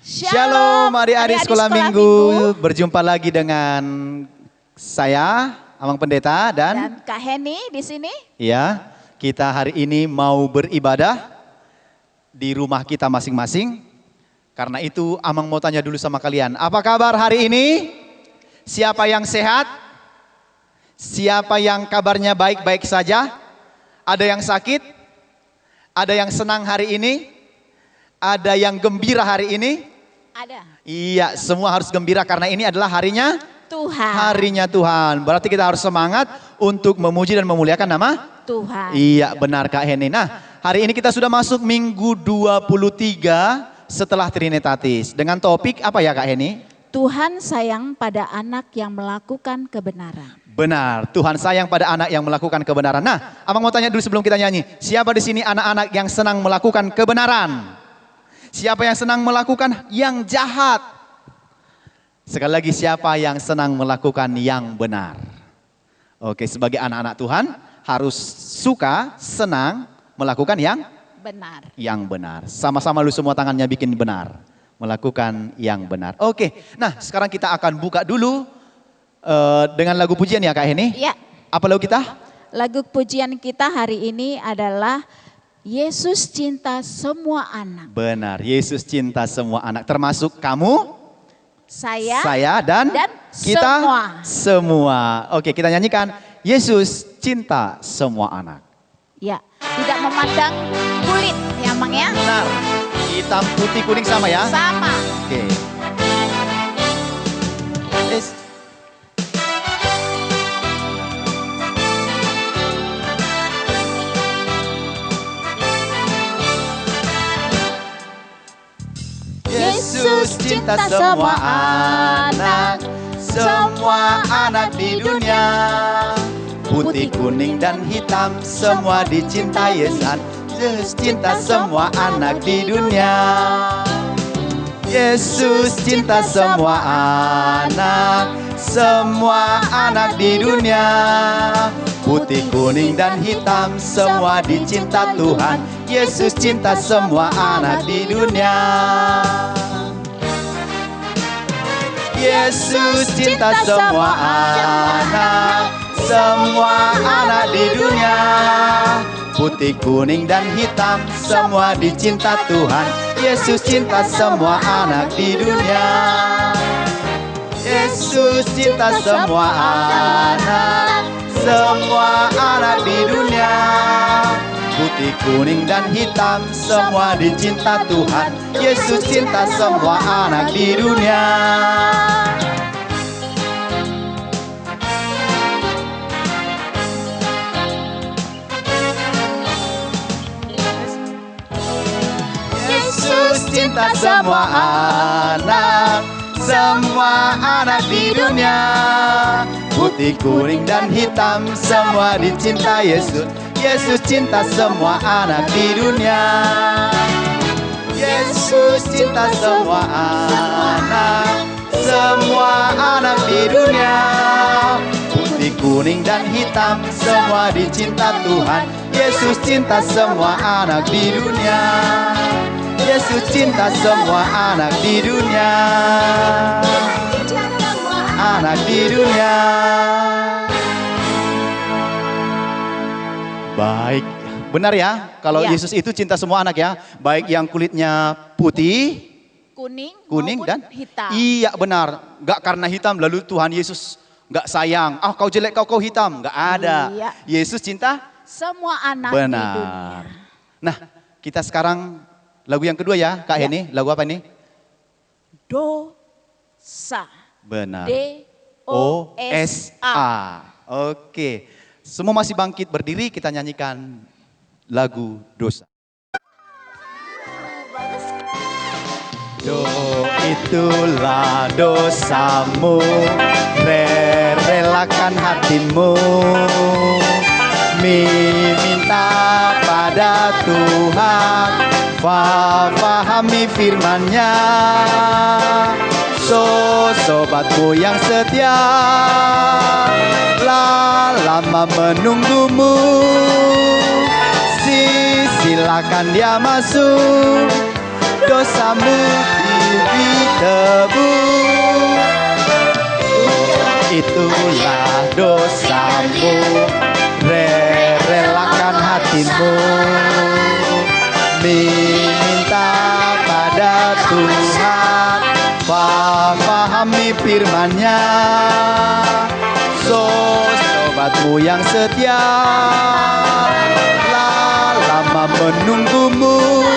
Shalom adik-adik sekolah minggu. Berjumpa lagi dengan saya, Amang Pendeta dan Kak Heni di sini. Ya, kita hari ini mau beribadah di rumah kita masing-masing. Karena itu Amang mau tanya dulu sama kalian, apa kabar hari ini? Siapa yang sehat? Siapa yang kabarnya baik-baik saja? Ada yang sakit? Ada yang senang hari ini? Ada yang gembira hari ini? Ada. Iya, semua harus gembira karena ini adalah harinya Tuhan. Harinya Tuhan. Berarti kita harus semangat untuk memuji dan memuliakan nama Tuhan. Iya, benar Kak Heni. Nah, hari ini kita sudah masuk minggu 23 setelah Trinitatis. Dengan topik apa ya Kak Heni? Tuhan sayang pada anak yang melakukan kebenaran. Benar, Tuhan sayang pada anak yang melakukan kebenaran. Nah, Abang mau tanya dulu sebelum kita nyanyi. Siapa di sini anak-anak yang senang melakukan kebenaran? Siapa yang senang melakukan yang jahat? Sekali lagi, siapa yang senang melakukan yang benar? Oke, sebagai anak-anak Tuhan harus suka, senang melakukan yang benar. Yang benar. Sama-sama lu semua tangannya bikin benar. Melakukan yang benar. Oke, nah sekarang kita akan buka dulu dengan lagu pujian ya Kak Heni? Ya. Apa lagu kita? Lagu pujian kita hari ini adalah Yesus cinta semua anak. Benar, Yesus cinta semua anak. Termasuk kamu, saya dan kita semua. Oke, kita nyanyikan Yesus cinta semua anak. Ya, tidak memandang kulit ya Mang ya. Benar, hitam, putih, kuning sama ya? Sama. Oke. Yesus cinta semua anak di dunia. Putih, kuning, dan hitam semua dicintai Yesus. Yesus cinta semua anak di dunia. Yesus cinta semua anak di dunia. Putih, kuning, dan hitam semua dicinta Tuhan. Yesus cinta semua anak di dunia. Yesus cinta semua anak di dunia. Putih, kuning, dan hitam semua dicinta Tuhan. Yesus cinta semua anak di dunia. Yesus cinta semua anak di dunia. Putih, kuning, dan hitam semua dicinta Tuhan. Yesus cinta semua anak di dunia. Yesus cinta semua anak di dunia. Putih, kuning, dan hitam semua dicinta Yesus. Yesus cinta semua anak di dunia. Yesus cinta semua anak di dunia. Putih, kuning, dan hitam semua dicinta Tuhan. Yesus cinta semua anak di dunia. Yesus cinta semua anak di dunia. Anak di dunia. Baik, benar ya kalau Yesus itu cinta semua anak ya. Baik yang kulitnya putih, kuning dan hitam. Iya benar, gak karena hitam lalu Tuhan Yesus gak sayang. Ah kau jelek kau hitam, gak ada. Iya. Yesus cinta semua anak benar. di dunia. Nah kita sekarang lagu yang kedua ya Kak Heni, lagu apa nih? Dosa. Benar. D-O-S-A. Oke. Semua masih bangkit berdiri, kita nyanyikan lagu Dosa. Itulah dosamu, relakan hatimu, minta pada Tuhan, fahami firman-Nya. Sobatku yang setia, lama menunggumu, silakan dia masuk, dosamu ditebus. Itulah dosamu, relakan hatimu, minta pada Tuhan, pahami firman-Nya. Sobatmu yang setia, lama menunggumu,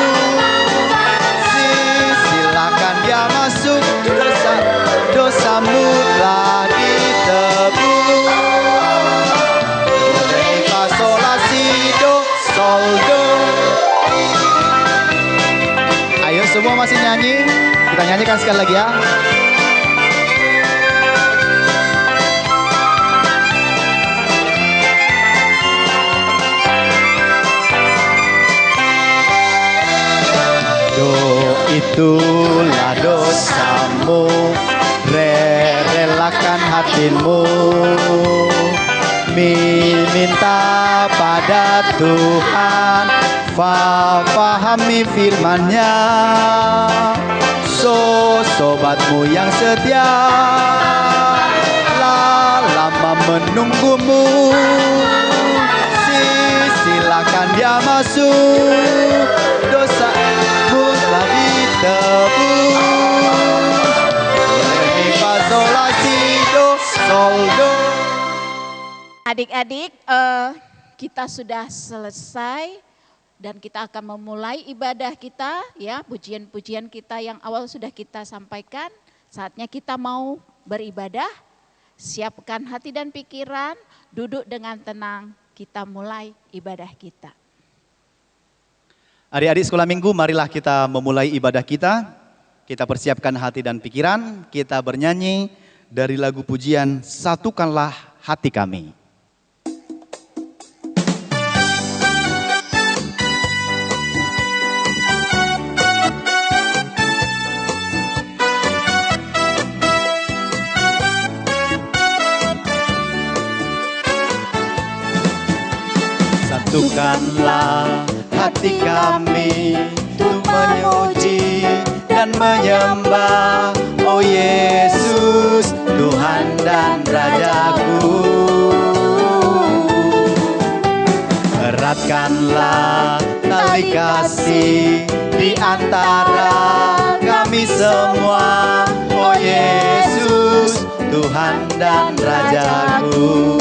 silakan dia masuk, dosamu telah ditebus. Re, fa, sol, la, si, do, sol, do. Ayo semua masih nyanyi? Kita nyanyikan sekali lagi ya. Itulah dosamu, relakan hatimu, minta pada Tuhan, pahami firman-Nya. Sobatmu yang setia, lama menunggumu, silakan dia masuk, dosamu telah ditebus. Re, fa, sol, la, si, do, sol, do. Adik-adik, kita sudah selesai dan kita akan memulai ibadah kita ya, pujian-pujian kita yang awal sudah kita sampaikan. Saatnya kita mau beribadah, siapkan hati dan pikiran, duduk dengan tenang, kita mulai ibadah kita. Adik-adik sekolah minggu, marilah kita memulai ibadah kita. Kita persiapkan hati dan pikiran, kita bernyanyi dari lagu pujian Satukanlah Hati Kami. Satukanlah hati kami untuk memuji dan menyembah, oh Yesus, Tuhan dan Rajaku. Eratkanlah tali kasih di antara kami semua, oh Yesus, Tuhan dan Rajaku.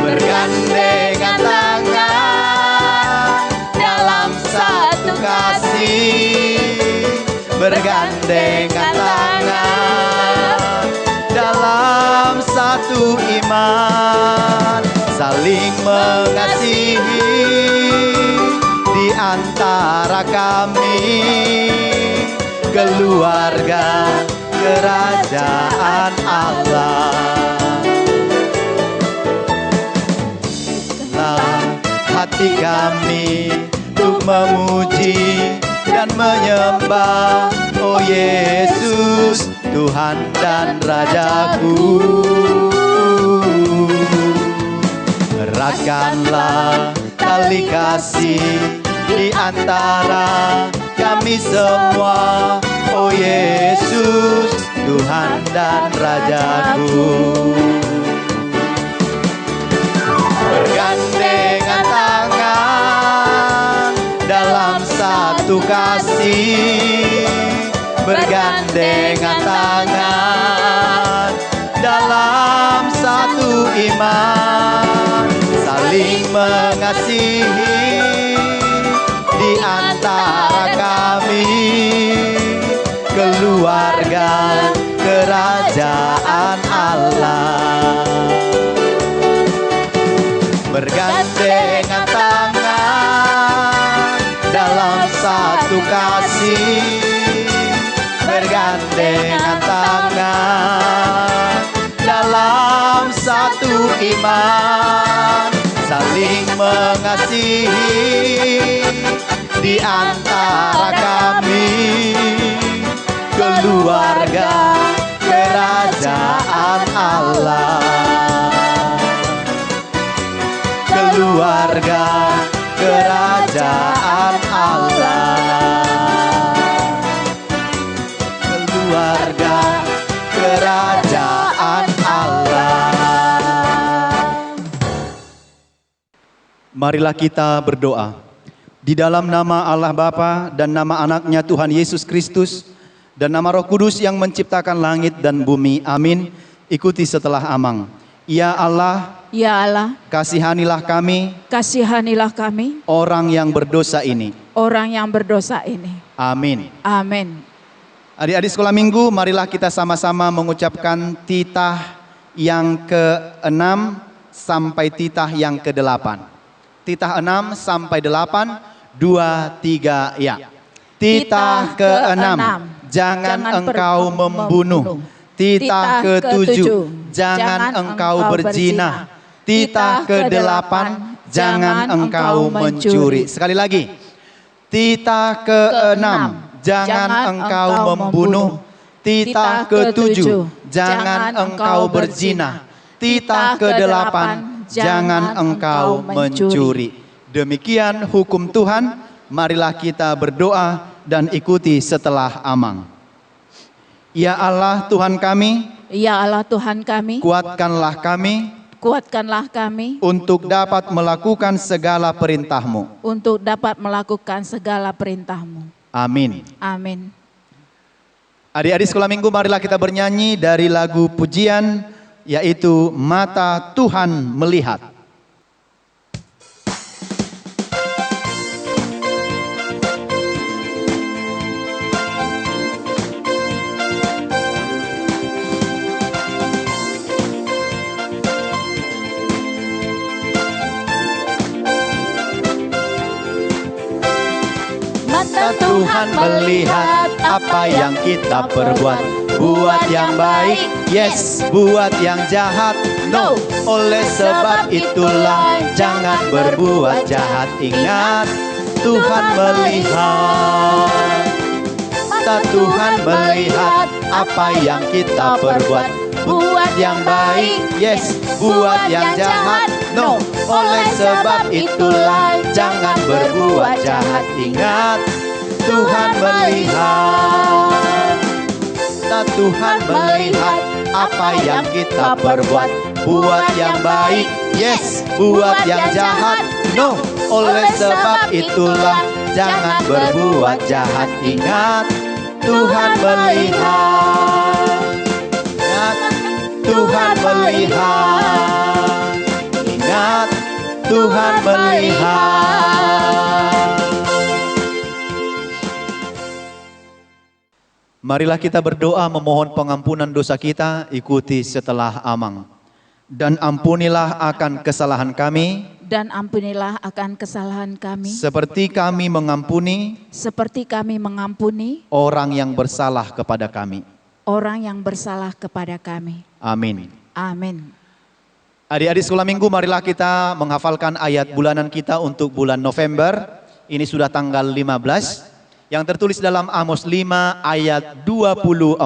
Bergandengan tangan dalam satu kasih, bergandengan tangan dalam satu iman, saling mengasihi di antara kami, keluarga kerajaan Allah. Hati kami untuk memuji dan menyembah, oh Yesus, Tuhan dan Rajaku. Eratkanlah tali kasih di antara kami semua, oh Yesus, Tuhan dan Rajaku. Bergandengan tangan dalam satu kasih, bergandengan tangan dalam satu iman, saling mengasihi di antara kami, keluarga kerajaan Allah. Bergandengan tangan dalam satu kasih, bergandengan tangan dalam satu iman, saling mengasihi di antara kami, keluarga kerajaan Allah. Keluarga kerajaan Allah. Marilah kita berdoa. Di dalam nama Allah Bapa dan nama anaknya Tuhan Yesus Kristus dan nama Roh Kudus yang menciptakan langit dan bumi. Amin. Ikuti setelah amang. Ya Allah, Ya Allah, kasihanilah kami, kasihanilah kami, orang yang berdosa ini. orang yang berdosa ini. Amin. Amin. Adik-adik sekolah minggu, marilah kita sama-sama mengucapkan titah yang ke-6 sampai titah yang ke-8. Titah 6 sampai 8, 2, 3, ya. Titah ke-6, jangan engkau membunuh. Titah ke-7, jangan engkau berzina. Titah ke-8, jangan engkau mencuri. Sekali lagi. Titah ke-6, jangan engkau membunuh. Titah ke-7, jangan engkau berzina. Titah ke-8, jangan engkau mencuri. Demikian hukum Tuhan. Marilah kita berdoa dan ikuti setelah amang. Ya Allah Tuhan kami, Ya Allah Tuhan kami, kuatkanlah kami kuatkanlah kami untuk dapat melakukan segala perintah-Mu. untuk dapat melakukan segala perintah-Mu. Amin. Amin. Adik-adik sekolah minggu, marilah kita bernyanyi dari lagu pujian, yaitu Mata Tuhan Melihat. Mata Tuhan melihat apa yang kita perbuat. Buat yang baik, yes. Buat yang jahat, no. Oleh sebab itulah jangan berbuat jahat. Ingat, Tuhan melihat. Mata Tuhan melihat apa yang kita perbuat. Buat yang baik, yes. Buat yang jahat, no. Oleh sebab itulah jangan berbuat jahat. Ingat, Tuhan melihat. Mata Tuhan melihat apa yang kita perbuat. Buat yang baik, yes. Buat yang jahat, no. Oleh sebab itulah jangan berbuat jahat. Ingat, Tuhan melihat. Ingat, Tuhan melihat. Ingat, Tuhan melihat. Marilah kita berdoa memohon pengampunan dosa kita, ikuti setelah amang. Dan ampunilah akan kesalahan kami, Dan ampunilah akan kesalahan kami, seperti kami mengampuni seperti kami mengampuni orang yang bersalah kepada kami. orang yang bersalah kepada kami. Amin. Amin. Adik-adik sekolah minggu, marilah kita menghafalkan ayat bulanan kita untuk bulan November. Ini sudah tanggal 15. Yang tertulis dalam Amos 5 ayat 24.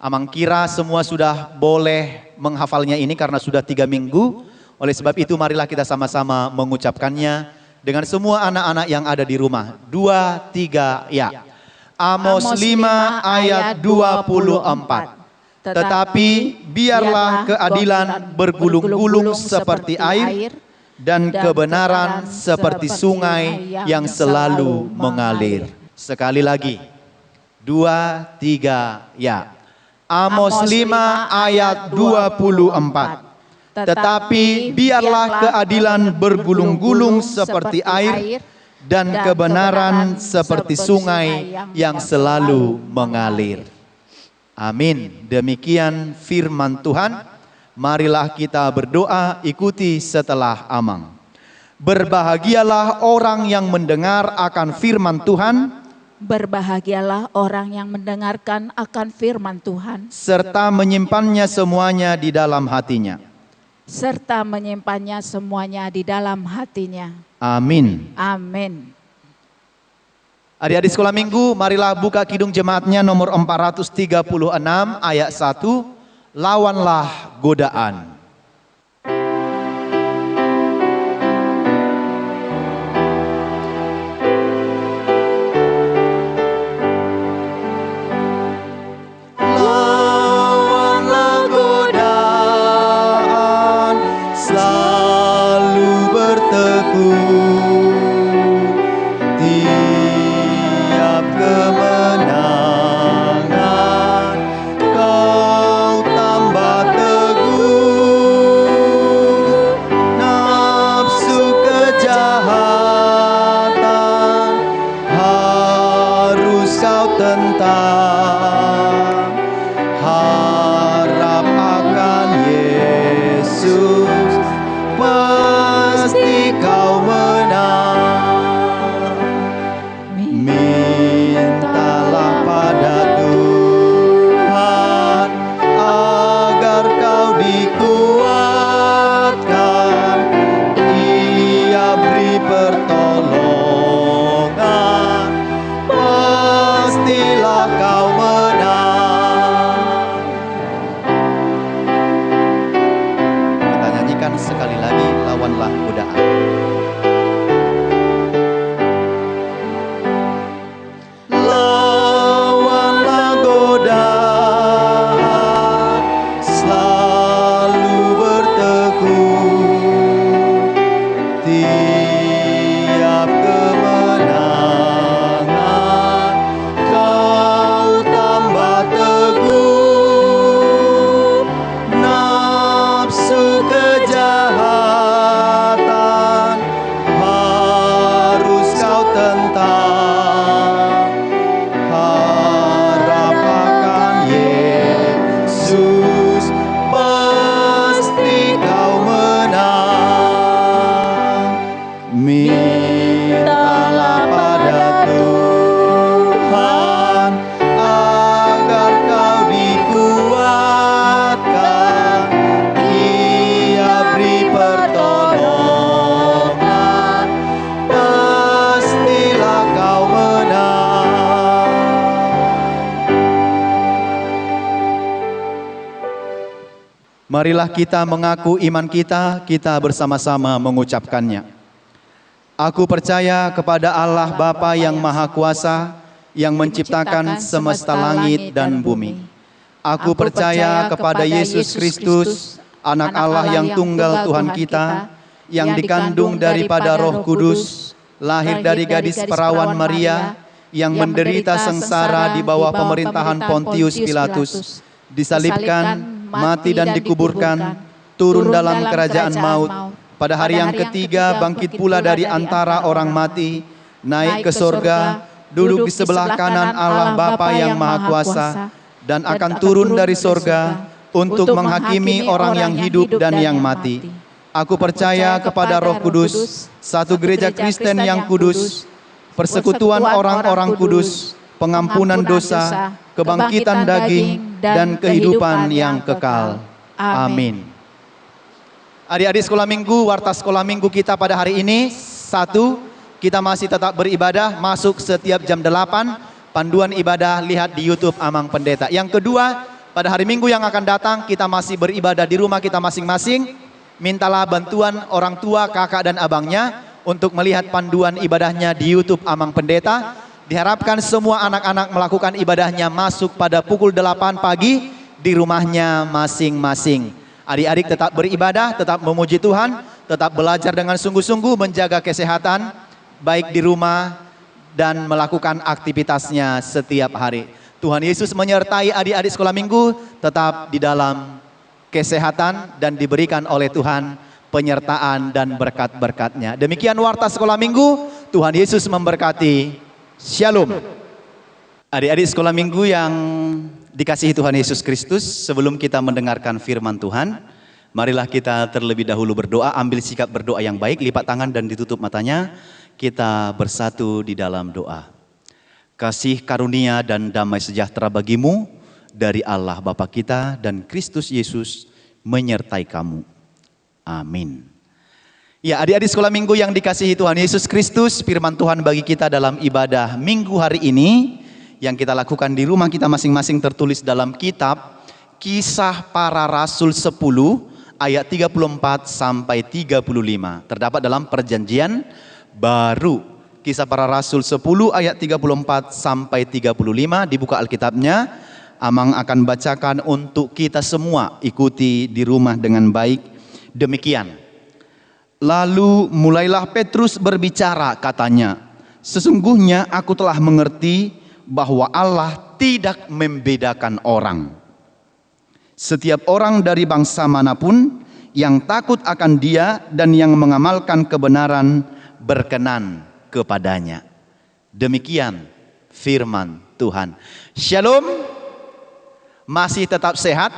Amang kira semua sudah boleh menghafalnya ini karena sudah 3 minggu. Oleh sebab itu marilah kita sama-sama mengucapkannya dengan semua anak-anak yang ada di rumah. 2, 3, ya. Amos 5 ayat 24. Tetapi biarlah keadilan bergulung-gulung seperti air dan kebenaran seperti sungai yang selalu mengalir. Sekali lagi. 2, 3, ya. Amos 5 ayat 24. Tetapi biarlah keadilan bergulung-gulung seperti air dan kebenaran seperti sungai yang selalu mengalir. Amin. Demikian firman Tuhan. Marilah kita berdoa, ikuti setelah amang. Berbahagialah orang yang mendengar akan firman Tuhan, Berbahagialah orang yang mendengarkan akan firman Tuhan, serta menyimpannya semuanya di dalam hatinya. serta menyimpannya semuanya di dalam hatinya. Amin. Amin. Adik-adik sekolah minggu, marilah buka kidung jemaatnya nomor 436 ayat 1. Lawanlah godaan. Lawanlah godaan, selalu berterus Marilah kita mengaku iman kita, kita bersama-sama mengucapkannya. Aku percaya kepada Allah Bapa yang Maha Kuasa, yang menciptakan semesta langit dan bumi. Aku percaya kepada Yesus Kristus, Anak Allah yang tunggal Tuhan kita, yang dikandung daripada Roh Kudus, lahir dari gadis perawan Maria, yang menderita sengsara di bawah pemerintahan Pontius Pilatus, disalibkan, mati dan dikuburkan, turun dalam kerajaan maut, pada hari yang ketiga bangkit pula dari antara orang mati, naik ke sorga, duduk di sebelah kanan Allah Bapa yang Maha Kuasa, dan akan turun dari sorga untuk menghakimi orang yang hidup dan yang mati. Aku percaya kepada Roh Kudus, satu gereja Kristen yang kudus, persekutuan orang-orang kudus, pengampunan dosa, kebangkitan daging, dan kehidupan yang kekal. Amin. Adik-adik sekolah minggu, warta sekolah minggu kita pada hari ini, satu, kita masih tetap beribadah, masuk setiap jam 8, panduan ibadah lihat di YouTube Amang Pendeta. Yang kedua, pada hari Minggu yang akan datang, kita masih beribadah di rumah kita masing-masing. Mintalah bantuan orang tua, kakak dan abangnya untuk melihat panduan ibadahnya di YouTube Amang Pendeta. Diharapkan semua anak-anak melakukan ibadahnya masuk pada pukul 8 pagi di rumahnya masing-masing. Adik-adik tetap beribadah, tetap memuji Tuhan, tetap belajar dengan sungguh-sungguh menjaga kesehatan, baik di rumah dan melakukan aktivitasnya setiap hari. Tuhan Yesus menyertai adik-adik sekolah minggu tetap di dalam kesehatan dan diberikan oleh Tuhan penyertaan dan berkat-berkatnya. Demikian warta sekolah minggu, Tuhan Yesus memberkati. Shalom. Adik-adik sekolah minggu yang dikasihi Tuhan Yesus Kristus, sebelum kita mendengarkan firman Tuhan, marilah kita terlebih dahulu berdoa, ambil sikap berdoa yang baik, lipat tangan dan ditutup matanya, kita bersatu di dalam doa. Kasih karunia dan damai sejahtera bagimu, dari Allah Bapa kita dan Kristus Yesus menyertai kamu. Amin. Ya, adik-adik sekolah minggu yang dikasihi Tuhan Yesus Kristus, firman Tuhan bagi kita dalam ibadah minggu hari ini yang kita lakukan di rumah kita masing-masing tertulis dalam kitab Kisah Para Rasul 10 ayat 34 sampai 35. Terdapat dalam Perjanjian Baru. Kisah Para Rasul 10 ayat 34 sampai 35, dibuka Alkitabnya. Amang akan bacakan untuk kita semua, ikuti di rumah dengan baik. Demikian. Lalu mulailah Petrus berbicara, katanya, sesungguhnya aku telah mengerti bahwa Allah tidak membedakan orang. Setiap orang dari bangsa manapun yang takut akan Dia dan yang mengamalkan kebenaran berkenan kepadanya. Demikian firman Tuhan. Shalom. Masih tetap sehat?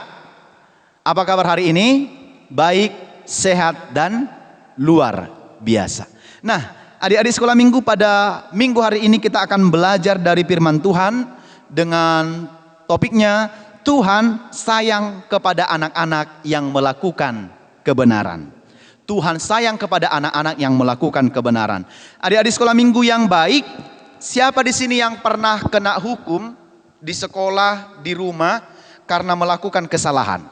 Apa kabar hari ini? Baik, sehat, dan luar biasa. Nah, adik-adik sekolah minggu, pada minggu hari ini kita akan belajar dari firman Tuhan dengan topiknya Tuhan sayang kepada anak-anak yang melakukan kebenaran. Tuhan sayang kepada anak-anak yang melakukan kebenaran. Adik-adik sekolah minggu yang baik, siapa di sini yang pernah kena hukum di sekolah, di rumah karena melakukan kesalahan?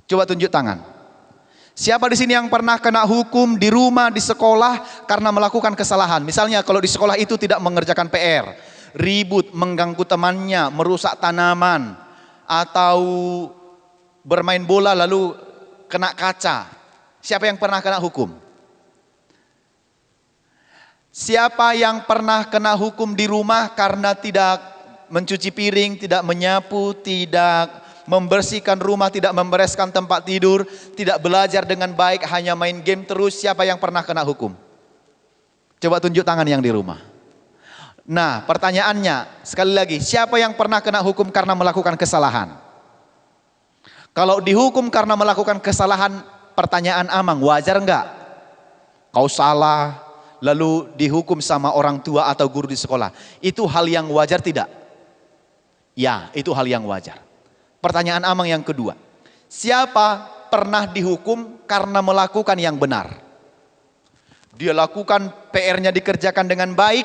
Coba tunjuk tangan. Siapa di sini yang pernah kena hukum di rumah, di sekolah karena melakukan kesalahan? Misalnya kalau di sekolah itu tidak mengerjakan PR, ribut, mengganggu temannya, merusak tanaman, atau bermain bola lalu kena kaca. Siapa yang pernah kena hukum? Siapa yang pernah kena hukum di rumah karena tidak mencuci piring, tidak menyapu, tidak membersihkan rumah, tidak membereskan tempat tidur, tidak belajar dengan baik, hanya main game terus? Siapa yang pernah kena hukum? Coba tunjuk tangan yang di rumah. Nah, pertanyaannya sekali lagi, siapa yang pernah kena hukum karena melakukan kesalahan? Kalau dihukum karena melakukan kesalahan, pertanyaan Amang, wajar enggak? Kau salah, lalu dihukum sama orang tua atau guru di sekolah. Itu hal yang wajar tidak? Ya, itu hal yang wajar. Pertanyaan Amang yang kedua, siapa pernah dihukum karena melakukan yang benar? Dia lakukan PR-nya dikerjakan dengan baik,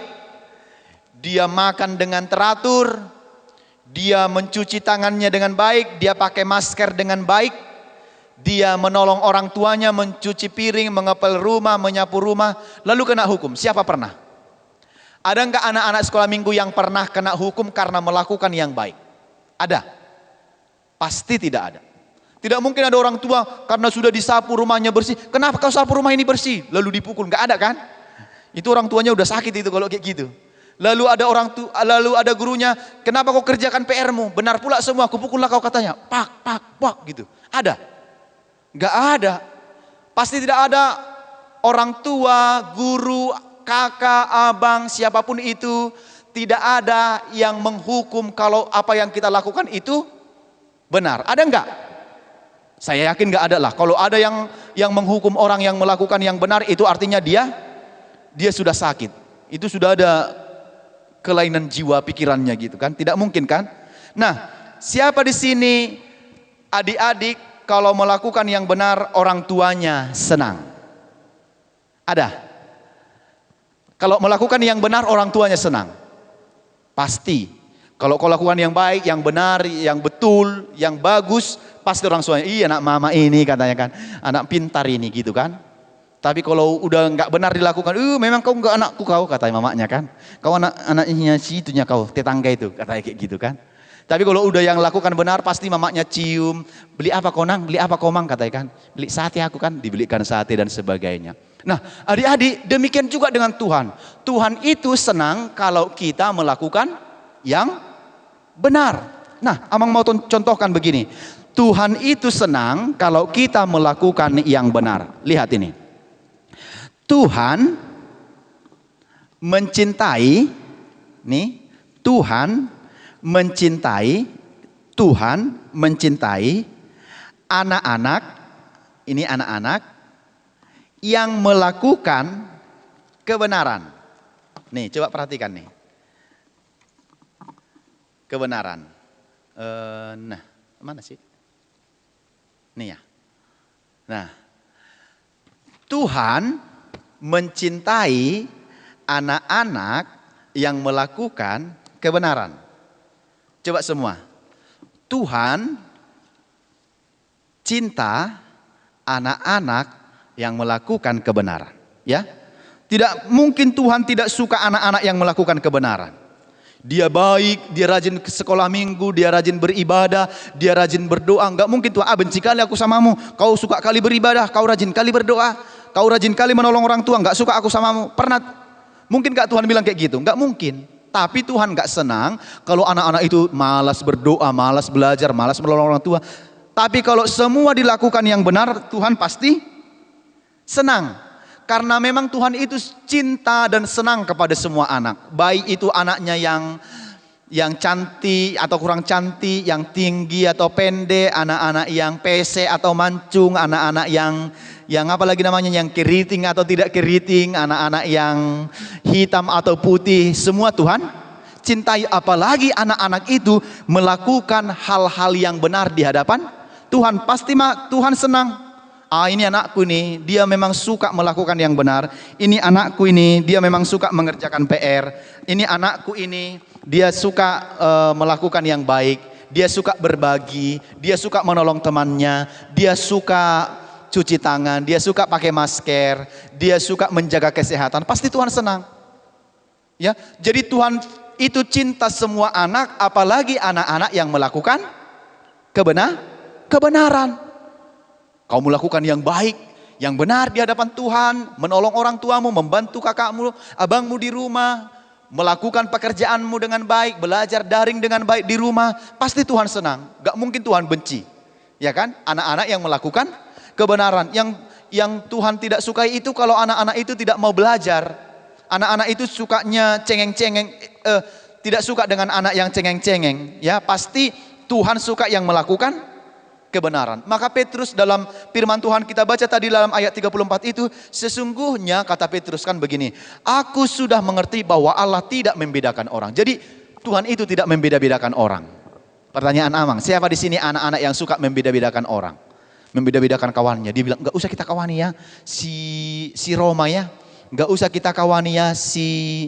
dia makan dengan teratur, dia mencuci tangannya dengan baik, dia pakai masker dengan baik, dia menolong orang tuanya, mencuci piring, mengepel rumah, menyapu rumah, lalu kena hukum. Siapa pernah? Ada enggak anak-anak sekolah minggu yang pernah kena hukum karena melakukan yang baik? Ada? Pasti tidak ada. Tidak mungkin ada orang tua karena sudah disapu rumahnya bersih, kenapa kau sapu rumah ini bersih? Lalu dipukul, enggak ada kan? Itu orang tuanya udah sakit itu kalau kayak gitu. Lalu ada gurunya, kenapa kau kerjakan PR-mu? Benar pula semua, aku pukullah kau katanya. Pak, gitu. Ada? Enggak ada. Pasti tidak ada orang tua, guru, kakak, abang, siapapun itu, tidak ada yang menghukum kalau apa yang kita lakukan itu benar. Ada enggak? Saya yakin enggak ada lah. Kalau ada yang menghukum orang yang melakukan yang benar, itu artinya dia sudah sakit. Itu sudah ada kelainan jiwa pikirannya gitu kan. Tidak mungkin kan? Nah, siapa di sini adik-adik kalau melakukan yang benar orang tuanya senang? Ada? Kalau melakukan yang benar orang tuanya senang? Pasti. Kalau kau lakukan yang baik, yang benar, yang betul, yang bagus, pasti orang tuanya, iya anak mama ini katanya kan, anak pintar ini gitu kan. Tapi kalau udah nggak benar dilakukan, memang kau nggak anakku kau, katanya mamanya kan. Kau anaknya si itunya kau, tetangga itu, katanya kayak gitu kan. Tapi kalau udah yang lakukan benar, pasti mamanya cium, beli apa kau nang, beli apa kau mang, katanya kan. Beli sate aku kan, dibelikan sate dan sebagainya. Nah adik-adik, demikian juga dengan Tuhan. Tuhan itu senang kalau kita melakukan yang benar. Nah, Amang mau contohkan begini. Tuhan itu senang kalau kita melakukan yang benar. Lihat ini. Tuhan mencintai, nih, Tuhan mencintai anak-anak, ini anak-anak yang melakukan kebenaran. Nih, coba perhatikan nih. Kebenaran. Nah, mana sih? Nih ya. Nah, Tuhan mencintai anak-anak yang melakukan kebenaran. Coba semua. Tuhan cinta anak-anak yang melakukan kebenaran. Ya, tidak mungkin Tuhan tidak suka anak-anak yang melakukan kebenaran. Dia baik, dia rajin ke sekolah minggu, dia rajin beribadah, dia rajin berdoa. Enggak mungkin Tuhan, benci kali aku samamu. Kau suka kali beribadah, kau rajin kali berdoa, kau rajin kali menolong orang tua. Enggak suka aku samamu. Pernah, mungkin enggak Tuhan bilang kayak gitu? Enggak mungkin. Tapi Tuhan enggak senang kalau anak-anak itu malas berdoa, malas belajar, malas menolong orang tua. Tapi kalau semua dilakukan yang benar, Tuhan pasti senang. Karena memang Tuhan itu cinta dan senang kepada semua anak. Baik itu anaknya yang cantik atau kurang cantik, yang tinggi atau pendek, anak-anak yang pesek atau mancung, anak-anak yang apa lagi namanya, yang keriting atau tidak keriting, anak-anak yang hitam atau putih, semua Tuhan cintai. Apalagi anak-anak itu melakukan hal-hal yang benar di hadapan Tuhan, pasti Tuhan senang. Ini anakku ini, dia memang suka melakukan yang benar. Ini anakku ini, dia memang suka mengerjakan PR. Ini anakku ini, dia suka melakukan yang baik. Dia suka berbagi, dia suka menolong temannya, dia suka cuci tangan, dia suka pakai masker, dia suka menjaga kesehatan. Pasti Tuhan senang. Ya, jadi Tuhan itu cinta semua anak, apalagi anak-anak yang melakukan kebenaran. Kau melakukan yang baik, yang benar di hadapan Tuhan, menolong orang tuamu, membantu kakakmu, abangmu di rumah, melakukan pekerjaanmu dengan baik, belajar daring dengan baik di rumah, pasti Tuhan senang. Gak mungkin Tuhan benci. Ya kan? Anak-anak yang melakukan kebenaran. Yang Tuhan tidak sukai itu kalau anak-anak itu tidak mau belajar. Anak-anak itu sukanya cengeng-cengeng, tidak suka dengan anak yang cengeng-cengeng. Ya, pasti Tuhan suka yang melakukan kebenaran. Maka Petrus dalam firman Tuhan kita baca tadi dalam ayat 34 itu, sesungguhnya kata Petrus kan begini, aku sudah mengerti bahwa Allah tidak membedakan orang. Jadi Tuhan itu tidak membeda-bedakan orang. Pertanyaan Amang, siapa di sini anak-anak yang suka membeda-bedakan orang? Membeda-bedakan kawannya. Dia bilang, enggak usah kita kawani ya si Roma ya. Enggak usah kita kawani ya si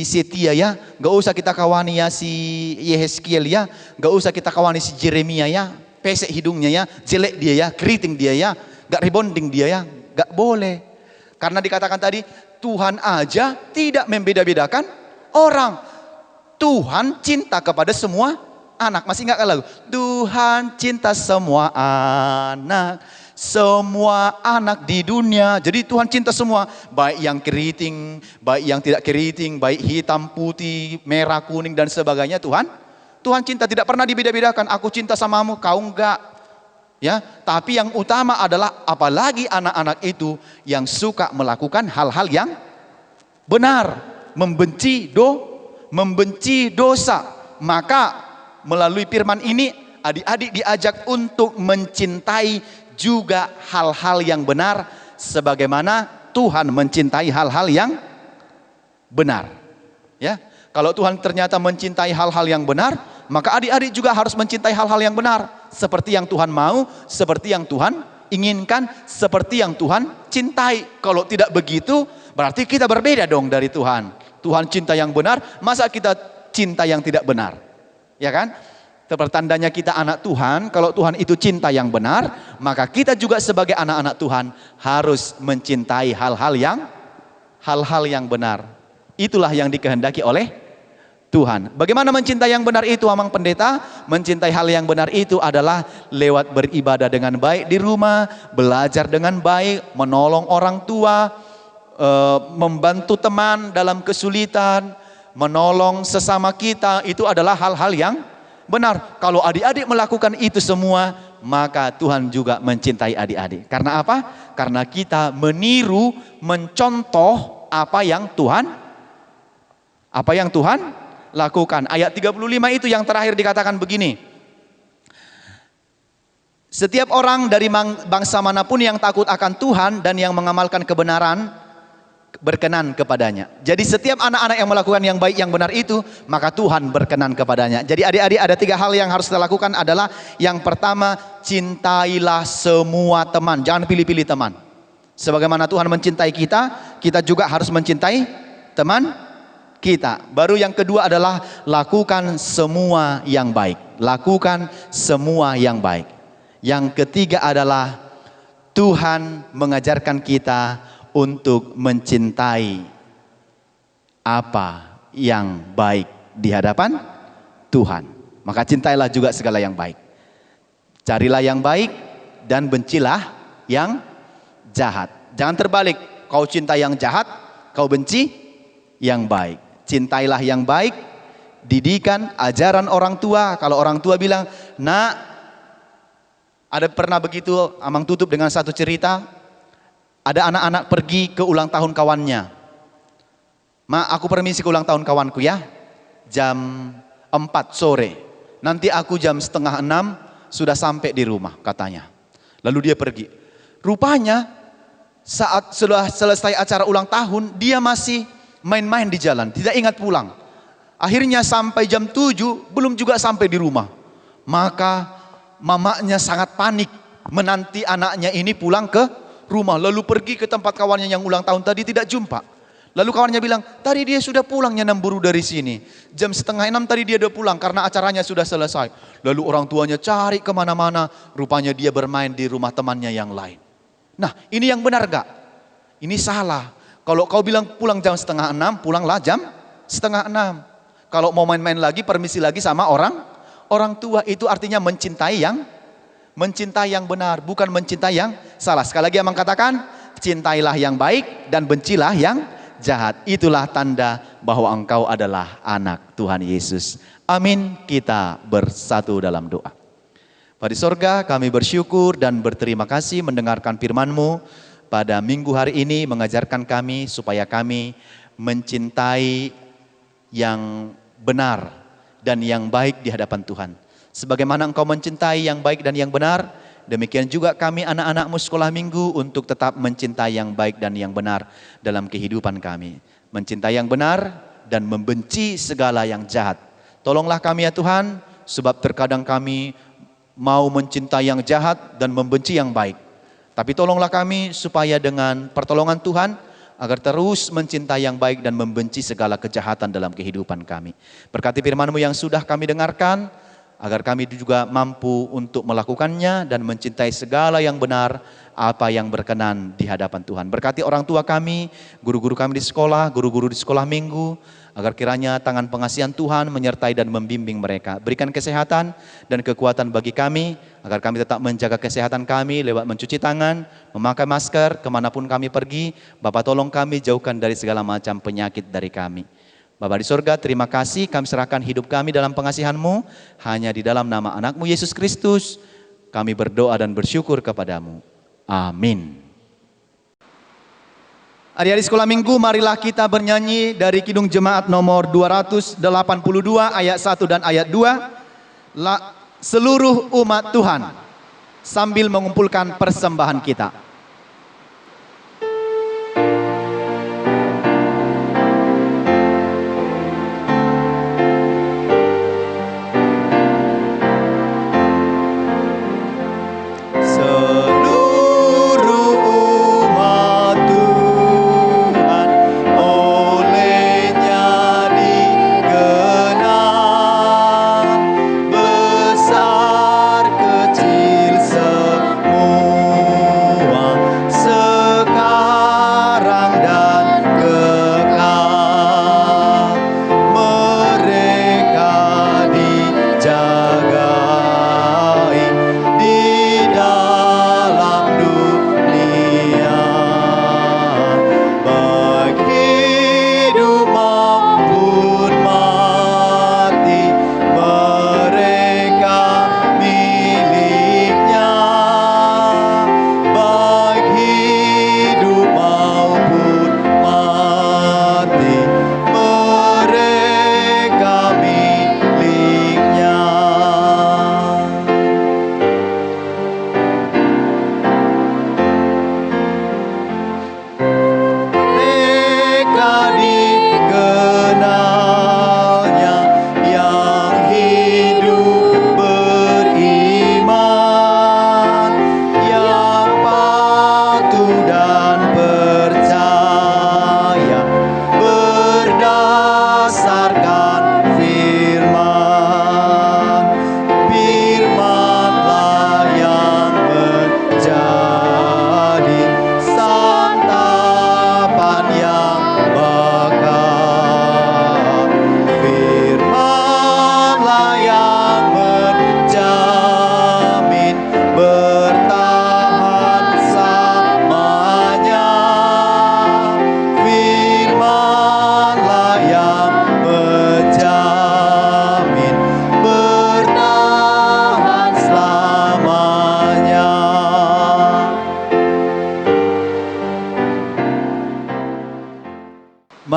Setia ya. Enggak usah kita kawani ya si Yehezkiel ya. Enggak usah kita kawani si Jeremia ya. pesek hidungnya ya, jelek dia ya, keriting dia ya, gak rebonding dia ya, gak boleh. Karena dikatakan tadi, Tuhan aja tidak membeda-bedakan orang. Tuhan cinta kepada semua anak. Masih ingat kan lagu? Tuhan cinta semua anak di dunia. Jadi Tuhan cinta semua, baik yang keriting, baik yang tidak keriting, baik hitam, putih, merah, kuning dan sebagainya. Tuhan cinta, tidak pernah dibeda-bedakan. Aku cinta samamu, kau enggak. Ya, tapi yang utama adalah apalagi anak-anak itu yang suka melakukan hal-hal yang benar, membenci dosa. Maka melalui firman ini adik-adik diajak untuk mencintai juga hal-hal yang benar sebagaimana Tuhan mencintai hal-hal yang benar. Ya, kalau Tuhan ternyata mencintai hal-hal yang benar, maka adik-adik juga harus mencintai hal-hal yang benar seperti yang Tuhan mau, seperti yang Tuhan inginkan, seperti yang Tuhan cintai. Kalau tidak begitu, berarti kita berbeda dong dari Tuhan. Tuhan cinta yang benar, masa kita cinta yang tidak benar? Ya kan? Pertandanya kita anak Tuhan, kalau Tuhan itu cinta yang benar, maka kita juga sebagai anak-anak Tuhan harus mencintai hal-hal yang benar. Itulah yang dikehendaki oleh Tuhan. Bagaimana mencintai yang benar itu, Amang Pendeta? Mencintai hal yang benar itu adalah lewat beribadah dengan baik di rumah, belajar dengan baik, menolong orang tua, membantu teman dalam kesulitan, menolong sesama kita. Itu adalah hal-hal yang benar. Kalau adik-adik melakukan itu semua, maka Tuhan juga mencintai adik-adik. Karena apa? Karena kita meniru, mencontoh apa yang Tuhan lakukan. Ayat 35 itu yang terakhir dikatakan begini. Setiap orang dari bangsa manapun yang takut akan Tuhan dan yang mengamalkan kebenaran berkenan kepadanya. Jadi setiap anak-anak yang melakukan yang baik, yang benar itu, maka Tuhan berkenan kepadanya. Jadi adik-adik ada 3 hal yang harus kita lakukan adalah, yang pertama, cintailah semua teman. Jangan pilih-pilih teman. Sebagaimana Tuhan mencintai kita, kita juga harus mencintai teman kita. Baru yang kedua adalah lakukan semua yang baik. Lakukan semua yang baik. Yang ketiga adalah Tuhan mengajarkan kita untuk mencintai apa yang baik di hadapan Tuhan. Maka cintailah juga segala yang baik. Carilah yang baik dan bencilah yang jahat. Jangan terbalik, kau cinta yang jahat, kau benci yang baik. Cintailah yang baik, didikan, ajaran orang tua. Kalau orang tua bilang, nak, ada pernah begitu, Amang tutup dengan satu cerita. Ada anak-anak pergi ke ulang tahun kawannya. Ma, aku permisi ke ulang tahun kawanku ya. Jam 4 sore. Nanti aku jam setengah 6 sudah sampai di rumah katanya. Lalu dia pergi. Rupanya saat sudah selesai acara ulang tahun, dia masih main-main di jalan, tidak ingat pulang. Akhirnya sampai jam 7 belum juga sampai di rumah. Maka mamanya sangat panik menanti anaknya ini pulang ke rumah. Lalu pergi ke tempat kawannya yang ulang tahun tadi, tidak jumpa. Lalu kawannya bilang, tadi dia sudah pulangnya 6 buru dari sini. Jam setengah 6 tadi dia udah pulang karena acaranya sudah selesai. Lalu orang tuanya cari kemana-mana, rupanya dia bermain di rumah temannya yang lain. Nah, ini yang benar gak? Ini salah. Kalau kau bilang pulang jam setengah 6, pulanglah jam setengah 6. Kalau mau main-main lagi, permisi lagi sama orang tua. Itu artinya mencintai yang benar, bukan mencintai yang salah. Sekali lagi Amang katakan, cintailah yang baik dan bencilah yang jahat. Itulah tanda bahwa engkau adalah anak Tuhan Yesus. Amin. Kita bersatu dalam doa. Bapa di sorga, kami bersyukur dan berterima kasih mendengarkan firman-Mu pada minggu hari ini, mengajarkan kami supaya kami mencintai yang benar dan yang baik di hadapan Tuhan. Sebagaimana engkau mencintai yang baik dan yang benar, demikian juga kami anak-anak-Mu sekolah minggu untuk tetap mencintai yang baik dan yang benar dalam kehidupan kami. Mencintai yang benar dan membenci segala yang jahat. Tolonglah kami ya Tuhan, sebab terkadang kami mau mencintai yang jahat dan membenci yang baik. Tapi tolonglah kami supaya dengan pertolongan Tuhan, agar terus mencintai yang baik dan membenci segala kejahatan dalam kehidupan kami. Berkati firman-Mu yang sudah kami dengarkan, agar kami juga mampu untuk melakukannya dan mencintai segala yang benar, apa yang berkenan di hadapan Tuhan. Berkati orang tua kami, guru-guru kami di sekolah, guru-guru di sekolah minggu, agar kiranya tangan pengasihan Tuhan menyertai dan membimbing mereka. Berikan kesehatan dan kekuatan bagi kami, agar kami tetap menjaga kesehatan kami lewat mencuci tangan, memakai masker, kemanapun kami pergi. Bapa, tolong kami jauhkan dari segala macam penyakit dari kami. Bapa di sorga, terima kasih, kami serahkan hidup kami dalam pengasihan-Mu. Hanya di dalam nama anak-Mu Yesus Kristus, kami berdoa dan bersyukur kepadamu. Amin. Adik-adik sekolah minggu, marilah kita bernyanyi dari Kidung Jemaat nomor 282 ayat 1 dan ayat 2. Seluruh umat Tuhan, sambil mengumpulkan persembahan kita.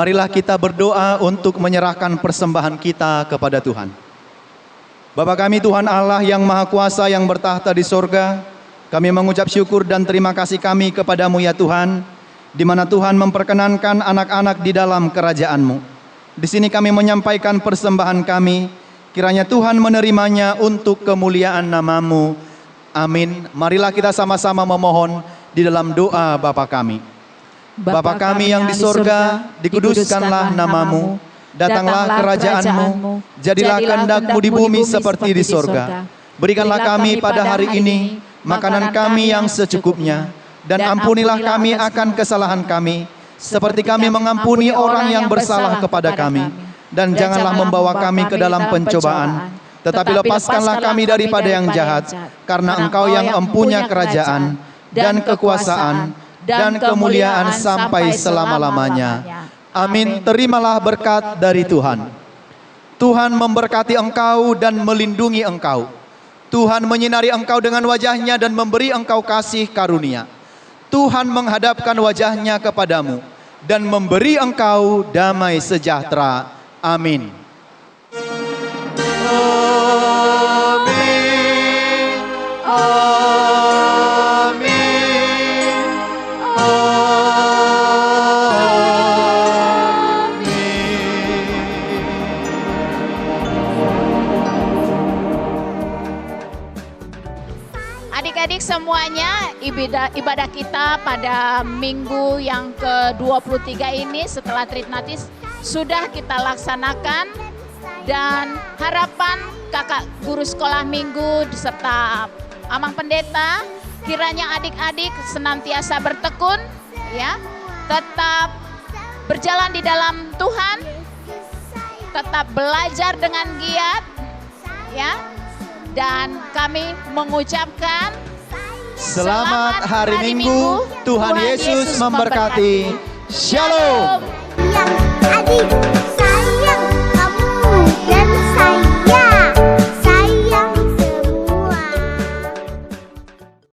Marilah kita berdoa untuk menyerahkan persembahan kita kepada Tuhan. Bapa kami Tuhan Allah yang Maha Kuasa yang bertahta di sorga, kami mengucap syukur dan terima kasih kami kepadamu ya Tuhan, di mana Tuhan memperkenankan anak-anak di dalam kerajaan-Mu. Di sini kami menyampaikan persembahan kami, kiranya Tuhan menerimanya untuk kemuliaan nama-Mu. Amin. Marilah kita sama-sama memohon di dalam doa Bapa kami. Bapa kami yang di sorga, dikuduskanlah nama-Mu, datanglah kerajaan-Mu, jadilah kehendak-Mu di bumi seperti di sorga. Berikanlah kami pada hari ini makanan kami yang secukupnya, dan ampunilah kami akan kesalahan kami, seperti kami mengampuni orang yang bersalah kepada kami. Dan janganlah membawa kami ke dalam pencobaan, tetapi lepaskanlah kami daripada yang jahat, karena Engkau yang empunya kerajaan, dan kekuasaan, dan kemuliaan sampai selama-lamanya. Amin. Terimalah berkat dari Tuhan. Tuhan memberkati engkau dan melindungi engkau. Tuhan menyinari engkau dengan wajahnya dan memberi engkau kasih karunia. Tuhan menghadapkan wajahnya kepadamu dan memberi engkau damai sejahtera. Amin. Amin. Adik-adik semuanya, ibadah kita pada minggu yang ke-23 ini setelah Tridnatis sudah kita laksanakan, dan harapan kakak guru sekolah minggu serta Amang Pendeta, kiranya adik-adik senantiasa bertekun, ya, tetap berjalan di dalam Tuhan, tetap belajar dengan giat, ya, dan kami mengucapkan Selamat hari Minggu, Tuhan Yesus memberkati. Shalom. Yang adik